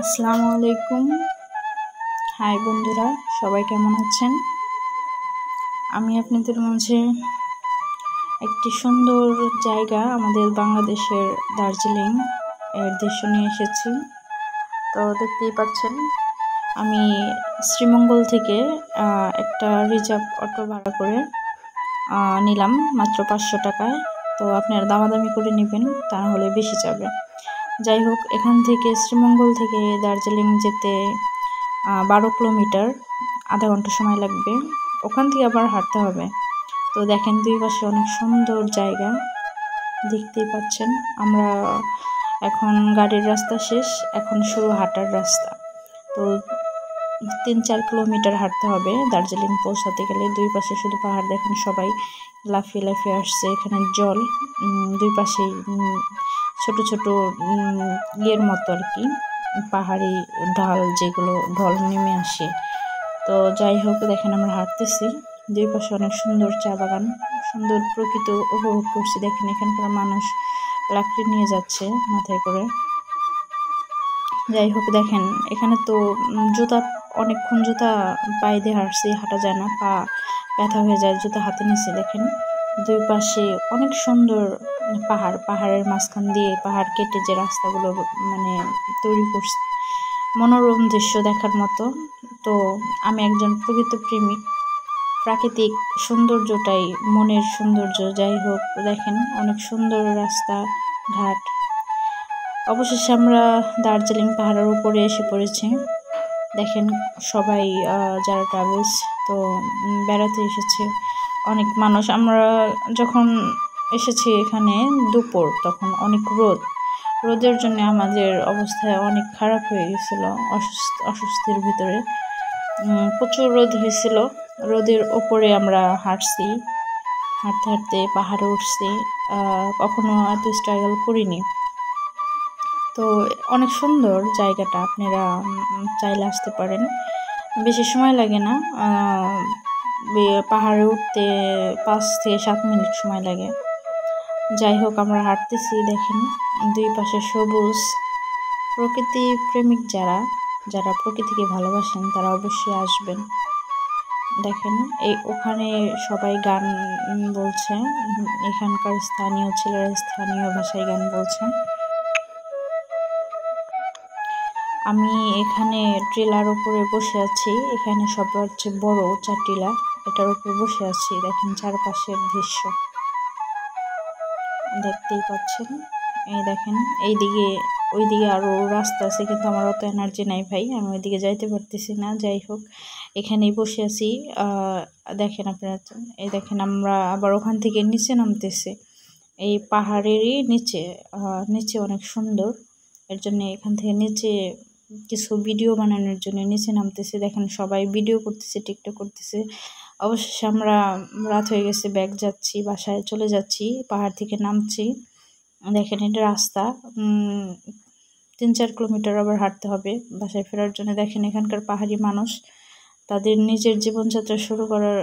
আসসালামু আলাইকুম। হাই বন্ধুরা, সবাই কেমন আছেন? আমি আপনাদের মাঝে একটি সুন্দর জায়গা আমাদের বাংলাদেশের দার্জিলিং এর দৃশ্য নিয়ে এসেছি। তো দেখতেই পাচ্ছেন, আমি শ্রীমঙ্গল থেকে একটা রিজার্ভ অটো ভাড়া করে নিলাম মাত্র 500 টাকায়। তো আপনারা দামাদামি করে নেবেন, তা না হলে বেশি যাবে। যাই হোক, এখান থেকে শ্রীমঙ্গল থেকে দার্জিলিং যেতে 12 কিলোমিটার, আধা ঘন্টা সময় লাগবে। ওখান থেকে আবার হাঁটতে হবে। তো দেখেন, দুই পাশে অনেক সুন্দর জায়গা দেখতেই পাচ্ছেন। আমরা এখন গাড়ির রাস্তা শেষ, এখন শুরু হাঁটার রাস্তা। তো 3-4 কিলোমিটার হাঁটতে হবে দার্জিলিং পৌঁছাতে গেলে। দুই পাশে শুধু পাহাড়, দেখেন সবাই লাফিয়ে লাফিয়ে আসছে। এখানে জল দুই পাশেই ছোট ছোট ইয়ের মতো আর কি, পাহাড়ি ঢাল, যেগুলো ঢল নেমে আসে। তো যাই হোক, দেখেন আমরা হাঁটতেছি, দুই পাশে অনেক সুন্দর চা বাগান, সুন্দর প্রকৃতি উপভোগ করছি। দেখেন এখানকার মানুষ লাকড়ি নিয়ে যাচ্ছে মাথায় করে। যাই হোক, দেখেন এখানে তো জুতা, অনেকক্ষণ জুতা পায়ে দিয়ে হাঁটছি, হাঁটা যায় না, পা ব্যথা হয়ে যায় জুতা হাতে নিচে। দেখেন দুই পাশে অনেক সুন্দর পাহাড়, পাহাড়ের মাঝখান দিয়ে পাহাড় কেটে যে রাস্তাগুলো মানে তৈরি করছে, মনোরম দৃশ্য দেখার মতো। তো আমি একজন প্রকৃত প্রেমিক, প্রাকৃতিক সৌন্দর্যটাই মনের সৌন্দর্য। যাই হোক, দেখেন অনেক সুন্দর রাস্তা ঘাট। অবশেষে আমরা দার্জিলিং পাহাড়ের উপরে এসে পড়েছি। দেখেন সবাই যারা ট্রাভেলস, তো বেড়াতে এসেছে অনেক মানুষ। আমরা যখন এসেছি এখানে দুপুর, তখন অনেক রোদের জন্য আমাদের অবস্থা অনেক খারাপ হয়ে গেছিলো, অস্বস্তির ভিতরে। প্রচুর রোদ হয়েছিল। রোদের ওপরে আমরা হাঁটছি, হাঁটতে হাঁটতে পাহাড়ে উঠছি। কখনো এত স্ট্রাগল করিনি। তো অনেক সুন্দর জায়গাটা, আপনারা চাইলে আসতে পারেন। বেশি সময় লাগে না, পাহাড়ে উঠতে 5 থেকে 7 মিনিট সময় লাগে। যাই হোক, আমরা হাঁটতেছি, দেখেন দুই পাশে সবুজ। প্রকৃতি প্রেমিক যারা প্রকৃতিকে ভালোবাসেন, তারা অবশ্যই আসবেন। দেখেন ওখানে সবাই গান বলছে, এখানকার স্থানীয় ছেলেরা স্থানীয় ভাষায় গান বলছে। আমি এখানে ট্রেলার উপরে বসে আছি, এখানে সবার চেয়ে বড় উঁচা টিলা, এটার উপরে বসে আছি। দেখেন চারপাশের দৃশ্য দেখতেই পাচ্ছেন। এই দেখেন এইদিকে ওইদিকে আরো রাস্তা আছে, কিন্তু আমার অত এনার্জি নাই ভাই, আমি ওইদিকে যাইতে পারতেছি না। যাই হোক, এখানেই বসে আছি। দেখেন আপনারা, এই দেখেন আমরা আবার ওখান থেকে নিচে নামতেছি, এই পাহাড়েরই নিচে। নিচে অনেক সুন্দর, এর জন্য এখান থেকে নিচে কিছু ভিডিও বানানোর জন্য নিচে নামতেছে। দেখেন সবাই ভিডিও করতেছে, টিকটক করতেছে। অবশেষে আমরা, রাত হয়ে গেছে, ব্যাগ যাচ্ছি, বাসায় চলে যাচ্ছি, পাহাড় থেকে নামছি। দেখেন এটা রাস্তা, 3-4 কিলোমিটার আবার হাঁটতে হবে বাসায় ফেরার জন্য। দেখেন এখানকার পাহাড়ি মানুষ তাদের নিজের জীবনযাত্রা শুরু করার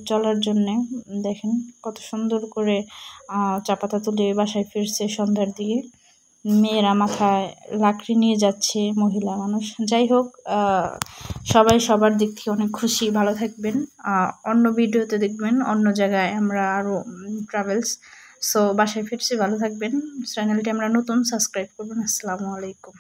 চলার জন্যে দেখেন কত সুন্দর করে চা পাতা তুলে বাসায় ফিরছে সন্ধ্যার দিকে। মেয়েরা মাথায় লাকড়ি নিয়ে যাচ্ছে, মহিলা মানুষ। যাই হোক, সবাই সবার দিক থেকে অনেক খুশি। ভালো থাকবেন, অন্য ভিডিওতে দেখবেন অন্য জায়গায় আমরা আরও ট্রাভেলস। সো বাসায় ফিরছি, ভালো থাকবেন। চ্যানেলটি আমরা নতুন, সাবস্ক্রাইব করবেন। আসসালামু আলাইকুম।